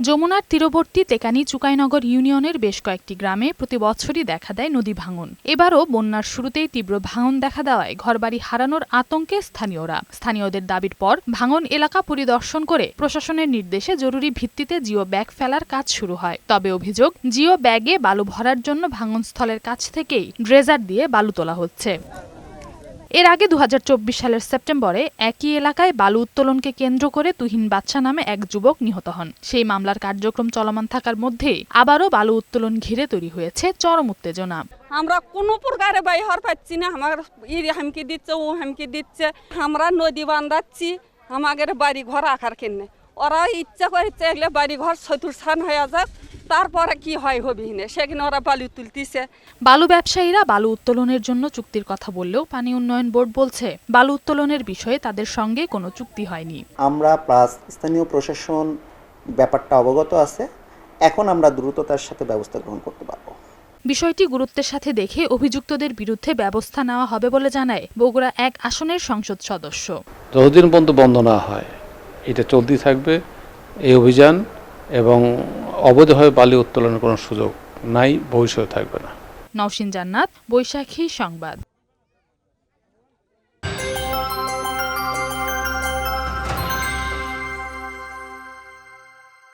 যমুনার তীরবর্তী তেকানি চুকাইনগর ইউনিয়নের বেশ কয়েকটি গ্রামে প্রতি বছরই দেখা দেয় নদী ভাঙন। এবারও বন্যার শুরুতেই তীব্র ভাঙন দেখা দেওয়ায় ঘরবাড়ি হারানোর আতঙ্কে স্থানীয়দের দাবির পর ভাঙন এলাকা পরিদর্শন করে প্রশাসনের নির্দেশে জরুরি ভিত্তিতে জিও ব্যাগ ফেলার কাজ শুরু হয়। তবে অভিযোগ, জিও ব্যাগে বালু ভরার জন্য ভাঙনস্থলের কাছ থেকেই ড্রেজার দিয়ে বালু তোলা হচ্ছে। এর আগে ২০২৪ সালের সেপ্টেম্বরে একই এলাকায় বালু উত্তোলনকে কেন্দ্র করে তুহিন বাদশা নামে এক যুবক নিহত হন। সেই মামলার কার্যক্রম চলমান থাকার মধ্যেই আবারও বালু উত্তোলন ঘিরে তৈরি হয়েছে চরম উত্তেজনা। আমরা কোনো প্রকারে বাইর পাচ্ছি না, আমার হামকি দিচ্ছে, ও হামকি দিচ্ছে, আমরা নদী বান্ধাচ্ছি আমাদের বাড়ি ঘর আকার কিনে। ওরা ইচ্ছা করে চাইলে বাড়ি ঘর চতুর্থান হয়ে যাক, তারপরে কি হয় হবি না, সেখানে ওরা বালু তুলতেছে। বালু ব্যবসায়ীরা বালু উত্তোলনের জন্য চুক্তির কথা বললেও পানি উন্নয়ন বোর্ড বলছে বালু উত্তোলনের বিষয়ে তাদের সঙ্গে কোনো চুক্তি হয়নি। আমরা প্লাস স্থানীয় প্রশাসন ব্যাপারটা অবগত আছে, এখন আমরা দ্রুততার সাথে ব্যবস্থা গ্রহণ করতে পারবো। বিষয়টি গুরুত্বের সাথে দেখে অভিযুক্তদের বিরুদ্ধে ব্যবস্থা নেওয়া হবে বলে জানায় বগুড়া ১ আসনের সংসদ সদস্য। যতদিন পর্যন্ত বন্ধ না হয় এটা চলতেই থাকবে এই অভিযান, এবং অবৈধভাবে বালি উত্তোলনের কোনো সুযোগ নাই, ভবিষ্যতে থাকবে না। নওশীন জান্নাত, বৈশাখী সংবাদ।